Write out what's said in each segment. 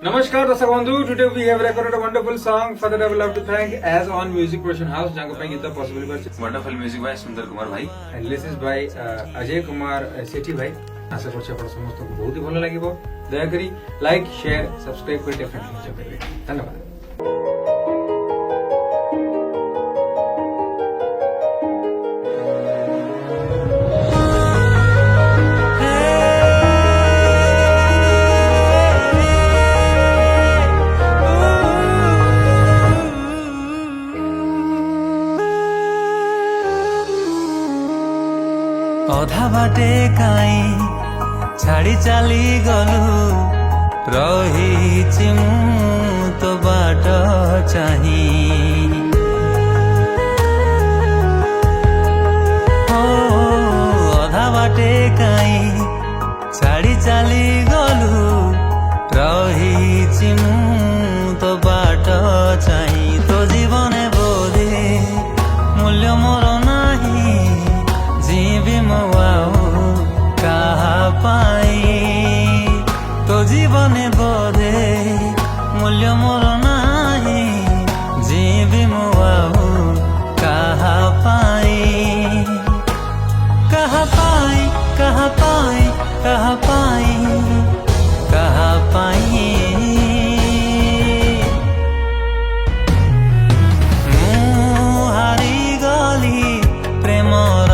Namaskar Darsak Bandhu. Today we have recorded a wonderful song. For that I would love to thank as on Music Production House jang pai gita possible par wonderful music भाई सुंदर कुमार भाई and this is by Ajay Kumar Sethi bhai. আশা করছি আপনার সমস্ত বহুত ভালো লাগিব। দয়াকরি like share subscribe করে ডেফিনেটলি এনজয় করবেন। ধন্যবাদ। ଅଧା ବାଟେ କାଇଁ ଛାଡ଼ି ଚାଲି ଗଲୁ ରହିଛି ମୁଁ ତୋ ବାଟ ଚାହିଁ ଅଧା ବାଟେ କାଇଁ ଛାଡ଼ି ଚାଲି ଗଲୁ ରହିଛି ମୁଁ ତୋ ବାଟ ଚାହିଁ ତୋ ଜୀବନେ ବୋଧେ ମୂଲ୍ୟ ମୋର ନାହିଁ जीवी मवाओ कहा पाई तो जीवन बोधे मूल्य मोर नाही जीवी मवाओ कहा पाई कहा पाई कहा पाई कहा पाई कहा पाई हारी गली प्रेमर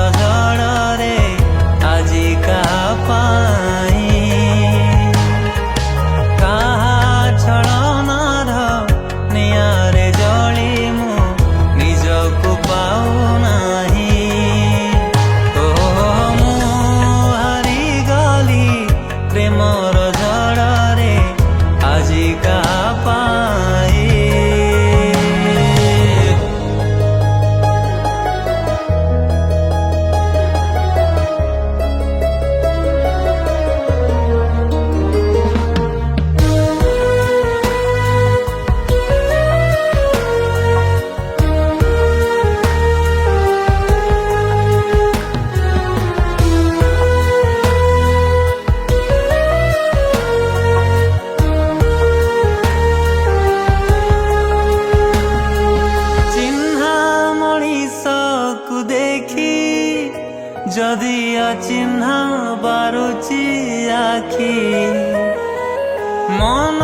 যদি অচিহ্ন বারুচি আখি মন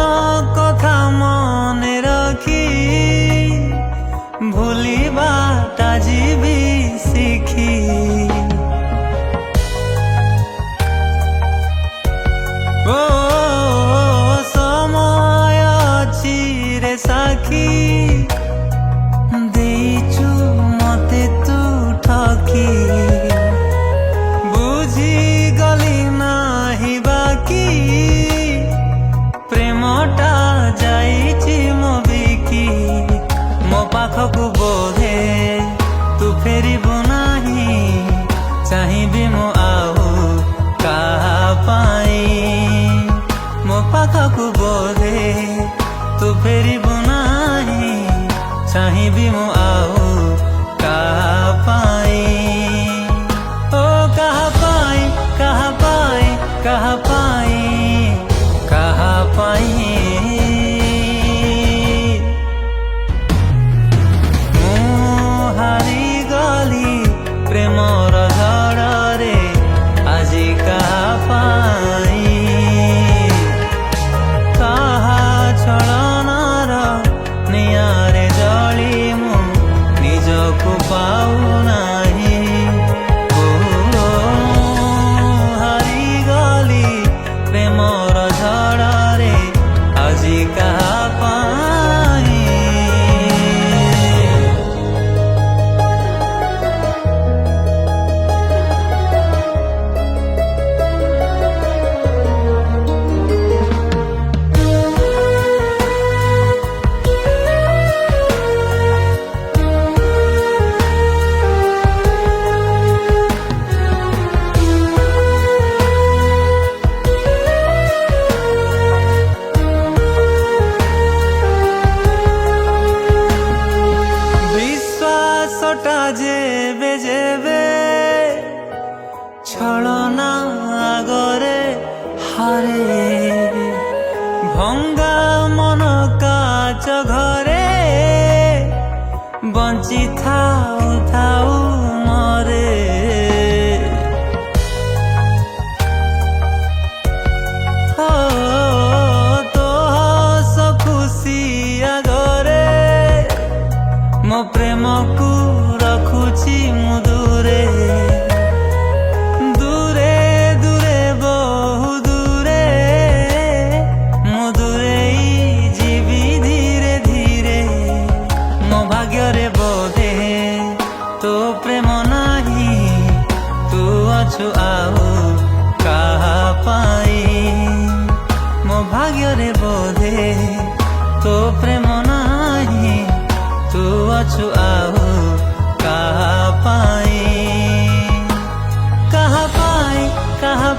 কথা মনে রাখি ভুলিবাটা ଯିବି ଶିଖି ଓ ସମୟ ଅଛି ରେ ସାକ୍ଷୀ ଦେଇଛୁ ମତେ ତୁ ଠକି গলি নাহি বাকি প্রেমটা যাইছি মো বিকি ମୋ ପାଖକୁ ବୋଧେ ତୁ ଫେରିବୁ ନାହିଁ ଚାହିଁବି ମୁଁ ଆଉ କାହା ପାଇଁ ମୋ ପାଖକୁ ବୋଧେ ତୁ ଫେରିବୁ ନାହିଁ ଚାହିଁବି ମୁଁ ଆଉ କାହା ପାଇଁ कहा पाई कहा पाई कहा पाई हारी गली प्रेमर झड़े আজি कहा पाई कहा छलनार निआरे जली मु निजको पाऊ नाही প্রেমর ঝড়রে আজি কাহা পাই যেবে যেবে ছলনা আগরে হারে ভঙ্গা ବଞ୍ଚି ଥାଉ ଥାଉ ମରେ। ଓ ତୋ ହସ ଖୁସି ଆଗରେ ମୋ ପ୍ରେମକୁ ରଖୁଛି ମୁଁ ଦୂରେ। ଦୂରେ ଦୂରେ ବହୁ ଦୂରେ ମୁଁ ଦୂରେଇ ଯିବି ଧୀରେ ଧୀରେ। ମୋ ଭାଗ୍ୟରେ ବୋଧେ ତୋ ପ୍ରେମ ନାହିଁ, ତୁ ଅଛୁ ଆଉ କାହା ପାଇଁ। ମୋ ଭାଗ୍ୟରେ ବୋଧେ ତୋ ପ୍ରେମ ନାହିଁ, ତୁ ଅଛୁ ଆଉ କାହା ପାଇଁ। କାହା ପାଇଁ, କାହା